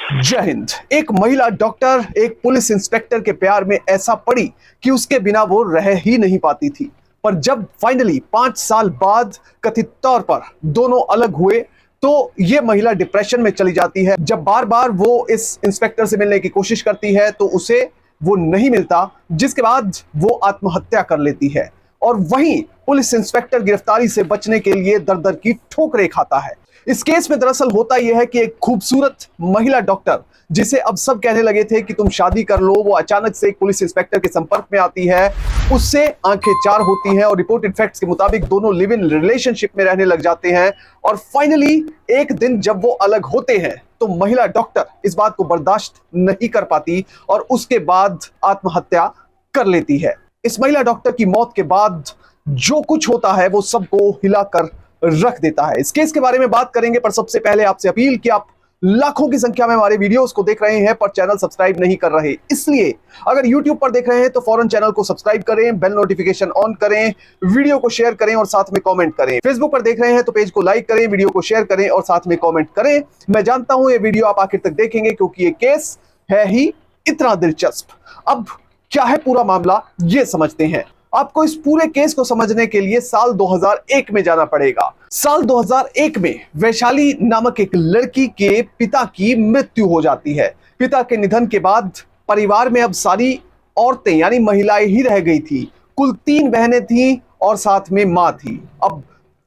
जय हिंद। एक महिला डॉक्टर एक पुलिस इंस्पेक्टर के प्यार में ऐसा पड़ी कि उसके बिना वो रह ही नहीं पाती थी। पर जब फाइनली 5 साल बाद कथित तौर पर दोनों अलग हुए तो ये महिला डिप्रेशन में चली जाती है। जब बार बार वो इस इंस्पेक्टर से मिलने की कोशिश करती है तो उसे वो नहीं मिलता, जिसके बाद वो आत्महत्या कर लेती है। और वहीं पुलिस इंस्पेक्टर गिरफ्तारी से बचने के लिए दर दर की ठोकरें खाता है। इस केस में दरअसल होता यह है कि एक खूबसूरत महिला डॉक्टर, जिसे अब सब कहने लगे थे कि तुम शादी कर लो, वो अचानक से एक पुलिस इंस्पेक्टर के संपर्क में आती है। उससे आंखें चार होती हैं और रिपोर्टेड फैक्ट्स के मुताबिक दोनों लिव इन रिलेशनशिप में रहने लग जाते हैं। और फाइनली एक दिन जब वो अलग होते हैं तो महिला डॉक्टर इस बात को बर्दाश्त नहीं कर पाती और उसके बाद आत्महत्या कर लेती है। इस महिला डॉक्टर की मौत के बाद जो कुछ होता है वो सबको हिलाकर रख देता है। इस केस के बारे में बात करेंगे, पर सबसे पहले आपसे अपील कि आप लाखों की संख्या में हमारे वीडियोस को देख रहे हैं पर चैनल सब्सक्राइब नहीं कर रहे, इसलिए अगर YouTube पर देख रहे हैं तो फौरन चैनल को सब्सक्राइब करें, बेल नोटिफिकेशन ऑन करें, वीडियो को शेयर करें और साथ में कमेंट करें। फेसबुक पर देख रहे हैं तो पेज को लाइक करें, वीडियो को शेयर करें और साथ में कमेंट करें। मैं जानता हूं ये वीडियो आप आखिर तक देखेंगे क्योंकि ये केस है ही इतना दिलचस्प। अब क्या है पूरा मामला, ये समझते हैं। आपको इस पूरे केस को समझने के लिए साल 2001 में जाना पड़ेगा। साल 2001 में वैशाली नामक एक लड़की के पिता की मृत्यु हो जाती है। पिता के निधन के बाद परिवार में अब सारी औरतें यानी महिलाएं ही रह गई थी। कुल 3 बहनें थीं और साथ में मां थी। अब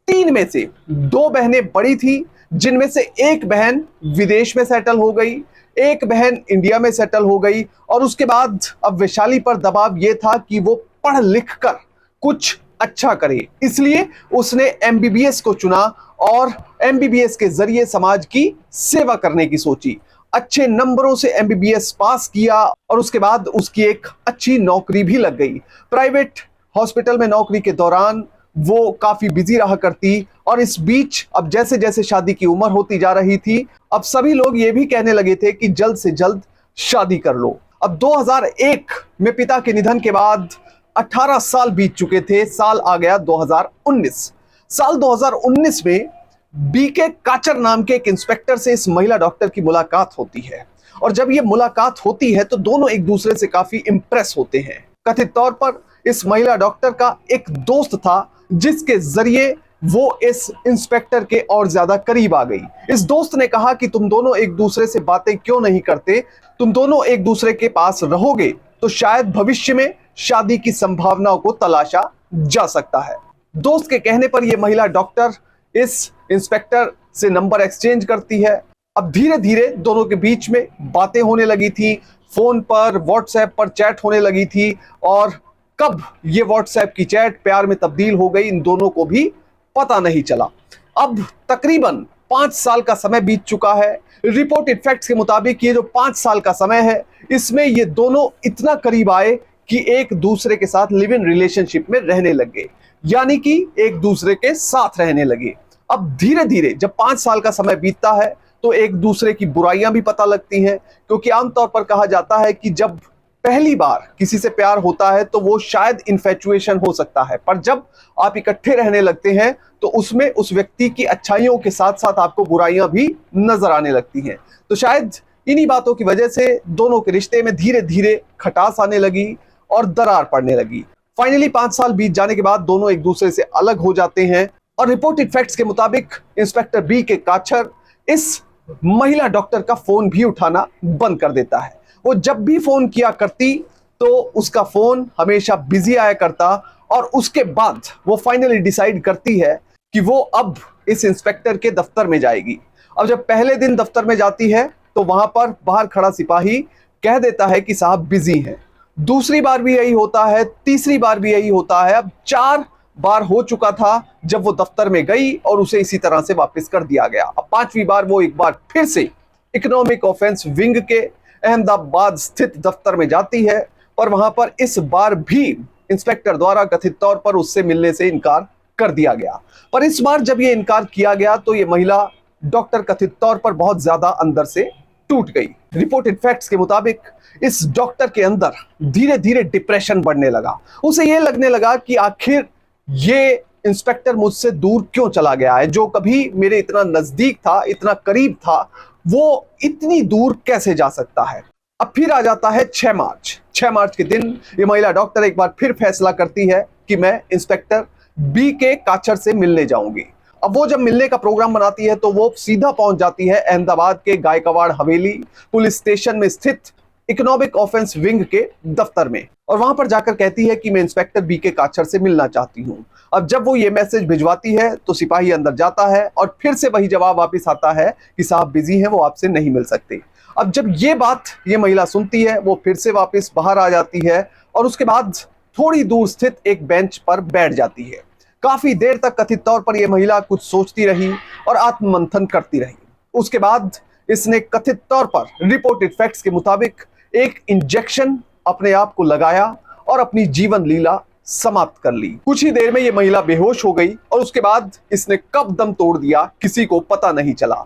3 में से 2 बहनें बड़ी थी, जिनमें से एक बहन विदेश में सेटल हो गई, एक बहन इंडिया में सेटल हो गई। और उसके बाद अब वैशाली पर दबाव यह था कि वो पढ़ लिख कर कुछ अच्छा करे, इसलिए उसने एमबीबीएस को चुना और एमबीबीएस के जरिए समाज की सेवा करने की सोची। अच्छे नंबरों से एमबीबीएस पास किया और उसके बाद उसकी एक अच्छी नौकरी भी लग गई। प्राइवेट हॉस्पिटल में नौकरी के दौरान वो काफी बिजी रहा करती। और इस बीच अब जैसे जैसे शादी की उम्र होती जा रही थी, अब सभी लोग ये भी कहने लगे थे कि जल्द से जल्द शादी कर लो। अब 2001 में पिता के निधन के बाद 18 साल बीत चुके थे। साल आ गया 2019। साल 2019 में बीके काचर नाम के एक इंस्पेक्टर से इस महिला डॉक्टर की मुलाकात होती है। और जब ये मुलाकात होती है तो दोनों एक दूसरे से काफी इंप्रेस होते हैं। कथित तौर पर इस महिला डॉक्टर का एक दोस्त था, जिसके जरिए वो इस इंस्पेक्टर के और ज्यादा करीब आ गई। इस दोस्त ने कहा कि तुम दोनों एक दूसरे से बातें क्यों नहीं करते, तुम दोनों एक दूसरे के पास रहोगे तो शायद भविष्य में शादी की संभावनाओं को तलाशा जा सकता है। दोस्त के कहने पर यह महिला डॉक्टर इस इंस्पेक्टर से नंबर एक्सचेंज करती है। अब धीरे धीरे दोनों के बीच में बातें होने लगी थी, फोन पर व्हाट्सएप पर चैट होने लगी थी। और कब ये व्हाट्सएप की चैट प्यार में तब्दील हो गई, इन दोनों को भी पता नहीं चला। अब तकरीबन 5 साल का समय बीत चुका है। रिपोर्टेड फैक्ट्स के मुताबिक ये जो 5 साल का समय है, इसमें ये दोनों इतना करीब आए कि एक दूसरे के साथ लिव इन रिलेशनशिप में रहने लग गए, यानी कि एक दूसरे के साथ रहने लगे। अब धीरे धीरे जब 5 साल का समय बीतता है तो एक दूसरे की बुराइयां भी पता लगती हैं, क्योंकि आमतौर पर कहा जाता है कि जब पहली बार किसी से प्यार होता है तो वो शायद इन्फेचुएशन हो सकता है, पर जब आप इकट्ठे रहने लगते हैं तो उसमें उस व्यक्ति की अच्छाइयों के साथ साथ आपको बुराइयां भी नजर आने लगती हैं। तो शायद इन्हीं बातों की वजह से दोनों के रिश्ते में धीरे धीरे खटास आने लगी और दरार पड़ने लगी। फाइनली 5 साल बीत जाने के बाद दोनों एक दूसरे से अलग हो जाते हैं। और रिपोर्टेड फैक्ट्स के मुताबिक इंस्पेक्टर बी के काचर इस महिला डॉक्टर का फोन भी उठाना बंद कर देता है। वो जब भी फोन किया करती तो उसका फोन हमेशा बिजी आया करता। और उसके बाद वो फाइनली डिसाइड करती है कि वो अब इस इंस्पेक्टर के दफ्तर में जाएगी। अब जब पहले दिन दफ्तर में जाती है तो वहां पर बाहर खड़ा सिपाही कह देता है कि साहब बिजी हैं। दूसरी बार भी यही होता है, तीसरी बार भी यही होता है। अब 4 बार हो चुका था जब वो दफ्तर में गई और उसे इसी तरह से वापस कर दिया गया। अब 5वीं बार वो एक बार फिर से इकोनॉमिक ऑफेंस विंग के अहमदाबाद स्थित दफ्तर में जाती है, और वहां पर इस बार भी इंस्पेक्टर द्वारा कथित तौर पर उससे मिलने से इनकार कर दिया गया। पर इस बार जब ये इनकार किया गया तो ये महिला डॉक्टर कथित तौर पर बहुत ज्यादा अंदर से टूट गई। रिपोर्टेड फैक्ट्स के मुताबिक इस डॉक्टर के अंदर धीरे धीरे डिप्रेशन बढ़ने लगा। उसे यह लगने लगा कि आखिर ये इंस्पेक्टर मुझसे दूर क्यों चला गया है, जो कभी मेरे इतना नजदीक था, इतना करीब था, वो इतनी दूर कैसे जा सकता है। अब फिर आ जाता है 6 मार्च। 6 मार्च के दिन ये महिला डॉक्टर एक बार फिर फैसला करती है कि मैं इंस्पेक्टर बी के काचर से मिलने जाऊंगी। अब वो जब मिलने का प्रोग्राम बनाती है तो वो सीधा पहुंच जाती है अहमदाबाद के गायकवाड़ हवेली पुलिस स्टेशन में स्थित इकोनॉमिक ऑफेंस विंग के दफ्तर में, और वहां पर जाकर कहती है कि मैं इंस्पेक्टर बी के काचर से मिलना चाहती हूं। अब जब वो ये मैसेज भिजवाती है तो सिपाही अंदर जाता है और फिर से वही जवाब वापस आता है कि साहब बिजी हैं, वो आपसे नहीं मिल सकते। अब जब ये बात ये महिला सुनती है वो फिर से वापस बाहर आ जाती है और उसके बाद थोड़ी दूर स्थित एक बेंच पर बैठ जाती है। काफी देर तक कथित तौर पर यह महिला कुछ सोचती रही और आत्ममंथन करती रही। उसके बाद इसने कथित तौर पर रिपोर्टेड फैक्ट्स के मुताबिक एक इंजेक्शन अपने आप को लगाया और अपनी जीवन लीला समाप्त कर ली। कुछ ही देर में ये महिला बेहोश हो गई और उसके बाद इसने कब दम तोड़ दिया किसी को पता नहीं चला।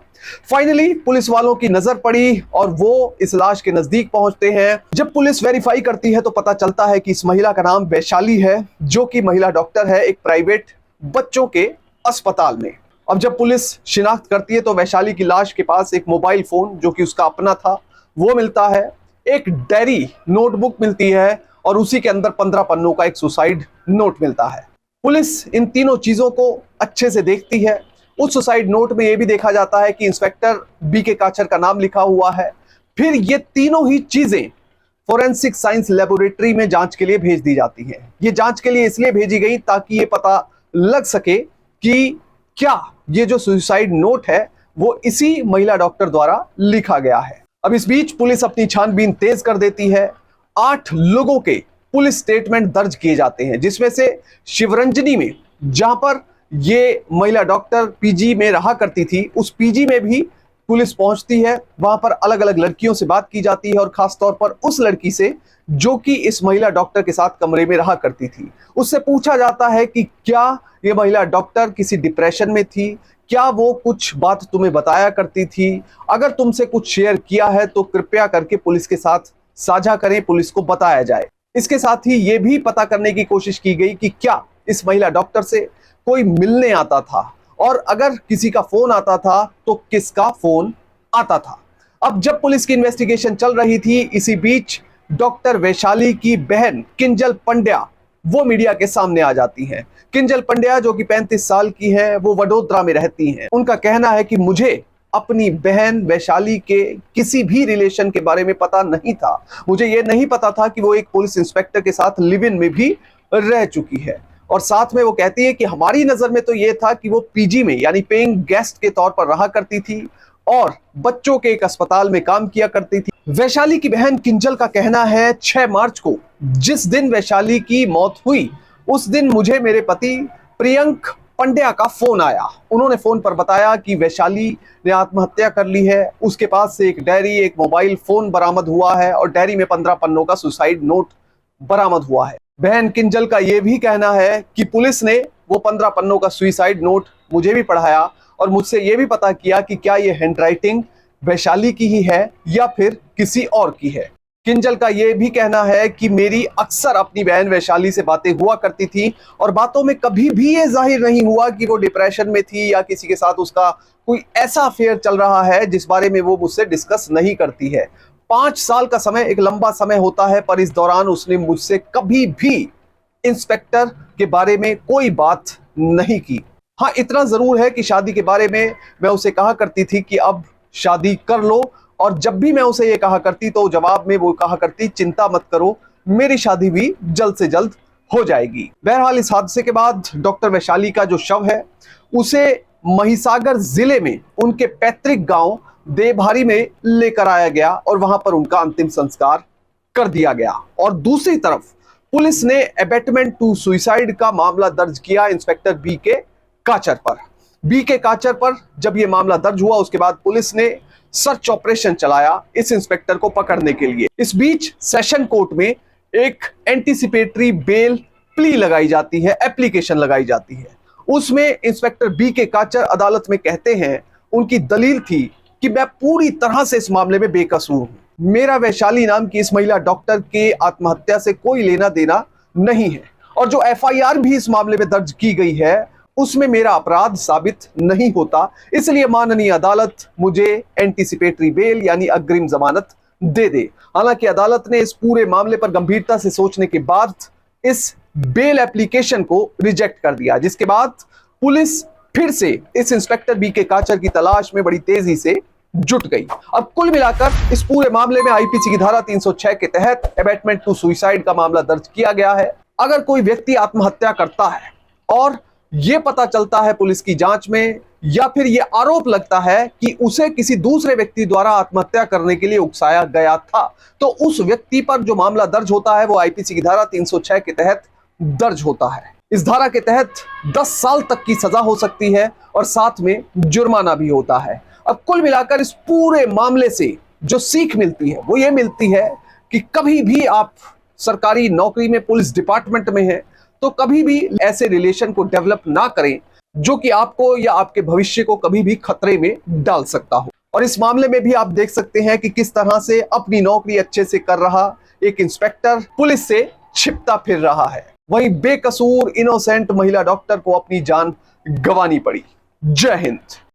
फाइनली पुलिस वालों की नजर पड़ी और वो इस लाश के नजदीक पहुंचते हैं। जब पुलिस वेरीफाई करती है तो पता चलता है कि इस महिला का नाम वैशाली है, जो कि महिला डॉक्टर है एक प्राइवेट बच्चों के अस्पताल में। अब जब पुलिस शिनाख्त करती है तो वैशाली की लाश के पास एक मोबाइल फोन जो कि उसका अपना था वो मिलता है, एक डायरी नोटबुक मिलती है और उसी के अंदर 15 पन्नों का एक सुसाइड नोट मिलता है। पुलिस इन तीनों चीजों को अच्छे से देखती है। उस सुसाइड नोट में यह भी देखा जाता है कि इंस्पेक्टर बी के काचर का नाम लिखा हुआ है। फिर ये तीनों ही चीजें फोरेंसिक साइंस लेबोरेटरी में जांच के लिए भेज दी जाती हैं। ये जांच के लिए इसलिए भेजी गई ताकि ये पता लग सके कि क्या ये जो सुसाइड नोट है वो इसी महिला डॉक्टर द्वारा लिखा गया है। अब इस बीच पुलिस अपनी छानबीन तेज कर देती है। 8 लोगों के पुलिस स्टेटमेंट दर्ज किए जाते हैं, जिसमें से शिवरंजनी में, जहां पर ये महिला डॉक्टर पीजी में रहा करती थी, उस पीजी में भी पुलिस पहुंचती है। वहां पर अलग अलग लड़कियों से बात की जाती है और खासतौर पर उस लड़की से जो कि इस महिला डॉक्टर के साथ कमरे में रहा करती थी। उससे पूछा जाता है कि क्या ये महिला डॉक्टर किसी डिप्रेशन में थी, क्या वो कुछ बात तुम्हें बताया करती थी, अगर तुमसे कुछ शेयर किया है तो कृपया करके पुलिस के साथ साझा करें, पुलिस को बताया जाए। इसके साथ ही ये भी पता करने की कोशिश की गई कि क्या इस महिला डॉक्टर से कोई मिलने आता था और अगर किसी का फोन आता था तो किसका फोन आता था। अब जब पुलिस की इन्वेस्टिगेशन चल रही थी, इसी बीच डॉक्टर वैशाली की बहन किंजल पंड्या वो मीडिया के सामने आ जाती हैं। किंजल पंड्या जो कि 35 साल की हैं, वो वडोदरा में रहती हैं। उनका कहना है कि मुझे अपनी बहन वैशाली के किसी भी रिलेशन के बारे में पता नहीं था। मुझे ये नहीं पता था कि वो एक पुलिस इंस्पेक्टर के साथ लिव इन में भी रह चुकी है। और साथ में वो कहती है कि हमारी नजर में तो ये था कि वो पीजी में यानी पेइंग गेस्ट के तौर पर रहा करती थी और बच्चों के एक अस्पताल में काम किया करती थी। वैशाली की बहन किंजल का कहना है 6 मार्च को जिस दिन वैशाली की मौत हुई उस दिन मुझे मेरे पति प्रियंक पंड्या का फोन आया। उन्होंने फोन पर बताया कि वैशाली ने आत्महत्या कर ली है। उसके पास से एक डायरी, एक मोबाइल फोन बरामद हुआ है और डायरी में 15 पन्नों का सुसाइड नोट बरामद हुआ है। बहन किंजल का यह भी कहना है कि पुलिस ने वो 15 पन्नों का सुसाइड नोट मुझे भी पढ़ाया और मुझसे यह भी पता किया कि क्या ये हैंडराइटिंग वैशाली की ही है या फिर किसी और की है। किंजल का यह भी कहना है कि मेरी अक्सर अपनी बहन वैशाली से बातें हुआ करती थी और बातों में कभी भी ये जाहिर नहीं हुआ कि वो डिप्रेशन में थी या किसी के साथ उसका कोई ऐसा अफेयर चल रहा है जिस बारे में वो मुझसे डिस्कस नहीं करती है। 5 साल का समय एक लंबा समय होता है, पर इस दौरान उसने मुझसे कभी भी इंस्पेक्टर के बारे में कोई बात नहीं की। हाँ, इतना जरूर है कि शादी के बारे में मैं उसे कहा करती थी कि अब शादी कर लो, और जब भी मैं उसे ये कहा करती तो जवाब में वो कहा करती चिंता मत करो, मेरी शादी भी जल्द से जल्द हो जाएगी। बहरहाल इस हादसे के बाद डॉक्टर वैशाली का जो शव है उसे महिसागर जिले में उनके पैतृक गांव देवभारी में लेकर आया गया और वहां पर उनका अंतिम संस्कार कर दिया गया। और दूसरी तरफ पुलिस ने अबेटमेंट टू सुसाइड का मामला दर्ज किया इंस्पेक्टर बी के काचर पर। बी के काचर पर जब यह मामला दर्ज हुआ उसके बाद पुलिस ने सर्च ऑपरेशन चलाया इस इंस्पेक्टर को पकड़ने के लिए। इस बीच सेशन कोर्ट में एक एंटीसिपेटरी बेल प्ली लगाई जाती है, एप्लीकेशन लगाई जाती है। उसमें इंस्पेक्टर बी के काचर अदालत में कहते हैं, उनकी दलील थी कि मैं पूरी तरह से इस मामले में बेकसूर हूं, मेरा वैशाली नाम की इस महिला डॉक्टर के आत्महत्या से कोई लेना देना नहीं है, और जो एफआईआर भी इस मामले में दर्ज की गई है उसमें मेरा अपराध साबित नहीं होता, इसलिए माननीय अदालत मुझे एंटीसिपेटरी बेल यानी अग्रिम जमानत दे दे। हालांकि अदालत ने इस पूरे मामले पर गंभीरता से सोचने के बाद इस बेल एप्लीकेशन को रिजेक्ट कर दिया, जिसके बाद पुलिस फिर से इस इंस्पेक्टर बी के काचर की तलाश में बड़ी तेजी से जुट गई। अब कुल मिलाकर इस पूरे मामले में आईपीसी की धारा 306 के तहत अबैटमेंट टू सुसाइड का मामला दर्ज किया गया है। अगर कोई व्यक्ति आत्महत्या करता है और यह पता चलता है पुलिस की जांच में, या फिर यह आरोप लगता है कि उसे किसी दूसरे व्यक्ति द्वारा आत्महत्या करने के लिए उकसाया गया था, तो उस व्यक्ति पर जो मामला दर्ज होता है वो आईपीसी की धारा 306 के तहत दर्ज होता है। इस धारा के तहत 10 साल तक की सजा हो सकती है और साथ में जुर्माना भी होता है। अब कुल मिलाकर इस पूरे मामले से जो सीख मिलती है वो ये मिलती है कि कभी भी आप सरकारी नौकरी में, पुलिस डिपार्टमेंट में हैं, तो कभी भी ऐसे रिलेशन को डेवलप ना करें जो कि आपको या आपके भविष्य को कभी भी खतरे में डाल सकता हो। और इस मामले में भी आप देख सकते हैं कि किस तरह से अपनी नौकरी अच्छे से कर रहा एक इंस्पेक्टर पुलिस से छिपता फिर रहा है, वहीं बेकसूर इनोसेंट महिला डॉक्टर को अपनी जान गंवानी पड़ी। जय हिंद।